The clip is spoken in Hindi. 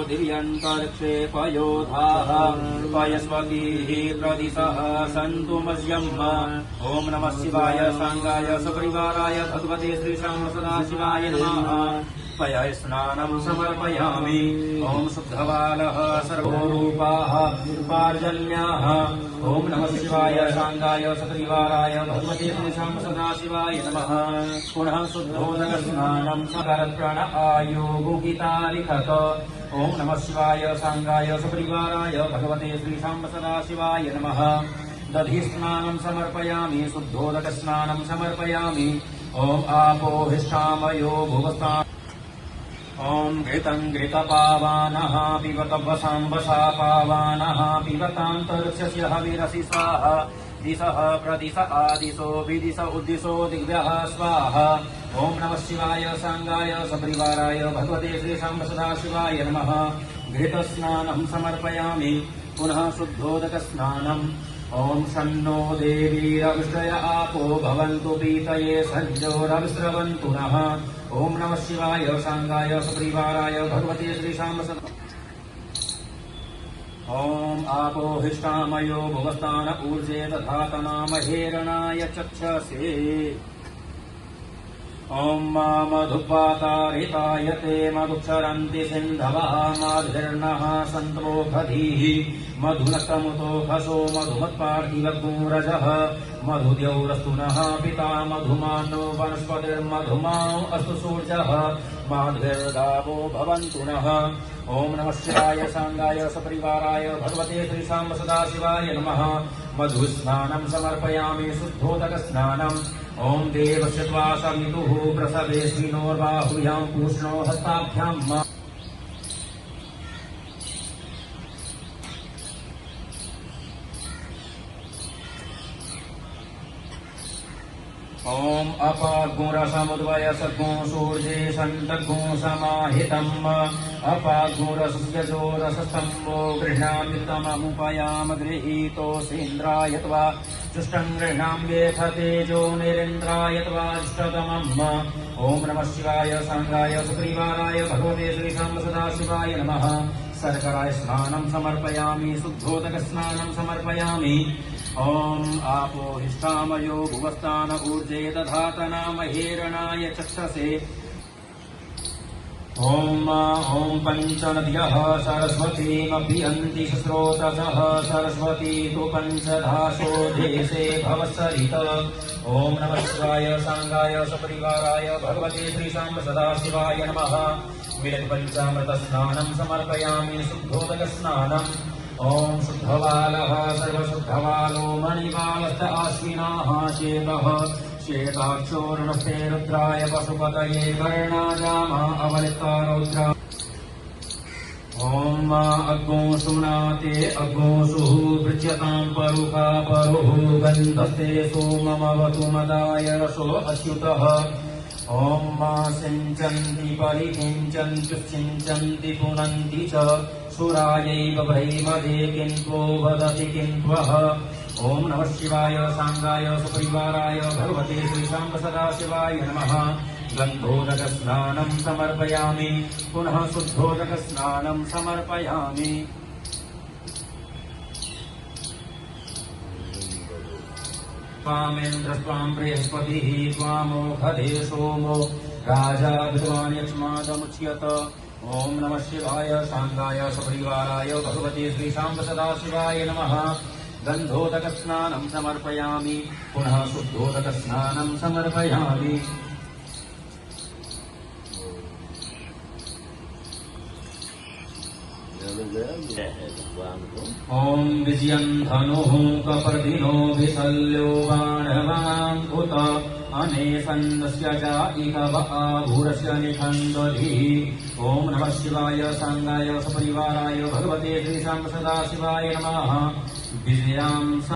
दिव्यन्तरिक्षेपयोधाः पयस्वतीः प्रदिशः सन्तु मह्यम्। ॐ नमः शिवाय सांगाय सपरिवाराय भगवते श्रीशां सदाशिवाय नमः। पय स्नानं समर्पयामि। ॐ शुद्धबालः सर्वरूपाः पार्जन्याः। ॐ नमः शिवाय सांगाय सपरिवाराय भगवते श्रीशां सदाशिवाय नमः। पुनः शुद्धोदकस्नानं सकरप्रण आयोगुहितालिखत। ॐ नमः शिवाय सांगाय सपरिवाराय भगवते श्रीशां सदाशिवाय नमः। दधिस्नानं समर्पयामि। शुद्धोदकस्नानं समर्पयामि। ॐ आपोहिष्ठामयो भुवस्ता। ॐ घृतं घृतपावानः पिबत वसाम्बसा पावानः पिबतान्तरिक्षस्य हविरसि स्वाहा। दिशः प्रदिश आदिशो विदिश उद्दिशो दिग्भ्यः स्वाहा। ॐ नमः शिवाय सांगाय सपरिवाराय भगवते श्रीशां सदाशिवाय नमः। घृतस्नानं समर्पयामि। पुनः शुद्धोदकस्नानम्। ॐ शन्नो देवीरविष्टय आपो भवन्तु पीतये सञ्जोरविस्रवन्तु नः। ॐ नमः शिवाय सांगाय सपरिवाराय भगवते श्रीशां ॐ आपोहिष्ठामयो भुवस्तान ऊर्जे दधातनामहेरणाय चक्षसे। ॐ मधुपातारिताय ते मधुक्षरन्ति सिन्धवः माधुर्नः सन्तोषधीः मधुनस्तमुतोऽखसो मधुमत्पार्थिवगुरजः मधुद्यौरस्तु नः पिता मधुमानो वनस्पतिर्मधुमाओ अस्तु सूर्यः माधुर्गावो भवन्तु नः। ॐ नमः शिवाय सांगाय सपरिवाराय भगवते श्रीशां सदाशिवाय नमः। मधुस्नानं समर्पयामि। शुद्धोदकस्नानम्। ॐ देवस्य त्वासमितुः प्रसवेऽस्मिनोर्बाहुभ्यां पूष्णो हस्ताभ्याम्। ॐ अपागुरसमुद्वयसद्गुं सूर्ये सन्तगुं समाहितम्। अपागुरसुयजोरसस्तम्भो गृह्णामि तममुपयाम गृहीतोऽसीन्द्राय त्वा जुष्टं गृह्णाम्येथ तेजो निरेन्द्राय त्वा जुष्टतमम्। ॐ नमः शिवाय सांगाय सपरिवाराय भगवते श्रीशां सदाशिवाय नमः। शर्कराय स्नानं समर्पयामि। शुद्धोदकस्नानं समर्पयामि। ॐ आपोहिष्ठामयो भुवस्तान ऊर्जे दधातनामहेरणाय चक्षसे। ॐ पञ्चनद्यः सरस्वतीमभियन्ति स्रोतसः सरस्वती तु पञ्चधासो देशे भवसरित। ॐ नमः शिवाय सांगाय सपरिवाराय भगवते श्रीशां सदाशिवाय नमः। मिलितपञ्चामृतस्नानं समर्पयामि। शुद्धोदकस्नानम्। ॐ शुद्धबालः सर्वशुद्धबालो मणिबालश्च आश्विनाः श्वेतः श्वेताक्षोर्णस्ते रुद्राय पशुपतये कर्णाजामा अवलिता रौद्रा। ॐ अग्गोषुनाते अग्गोषुः पृच्छतां परुखा परुः गन्धस्ते सोममवतु मदाय रसो अच्युतः। ॐ सिञ्चन्ति परिकिञ्चन्तु सिञ्चन्ति पुनन्ति च सुरायैव भ्रैमदे किन्त्वो वदति किन्त्वः। ॐ नमः शिवाय सांगाय सपरिवाराय भगवते श्रीशां सदाशिवाय नमः। गन्धोदकस्नानं समर्पयामि। पुनः शुद्धोदकस्नानं समर्पयामि। त्वामेन्द्रस्त्वां बृहस्पतिः त्वामोखधे सोमो राजा विद्वान् यक्ष्मादमुच्यत। ॐ नमः शिवाय सांगाय सपरिवाराय भगवते श्रीशां सदाशिवाय नमः। गन्धोदकस्नानं समर्पयामि। पुनः शुद्धोदकस्नानं समर्पयामि। ॐ विजयं धनुः कपर्दिनो विशल्यो बाणवान् उत अनेसन्नस्य च इकव आभूरस्य निखण्डधिः। ॐ नमः शिवाय सांगाय सपरिवाराय भगवते श्रीशां सदाशिवाय नमः। विजयां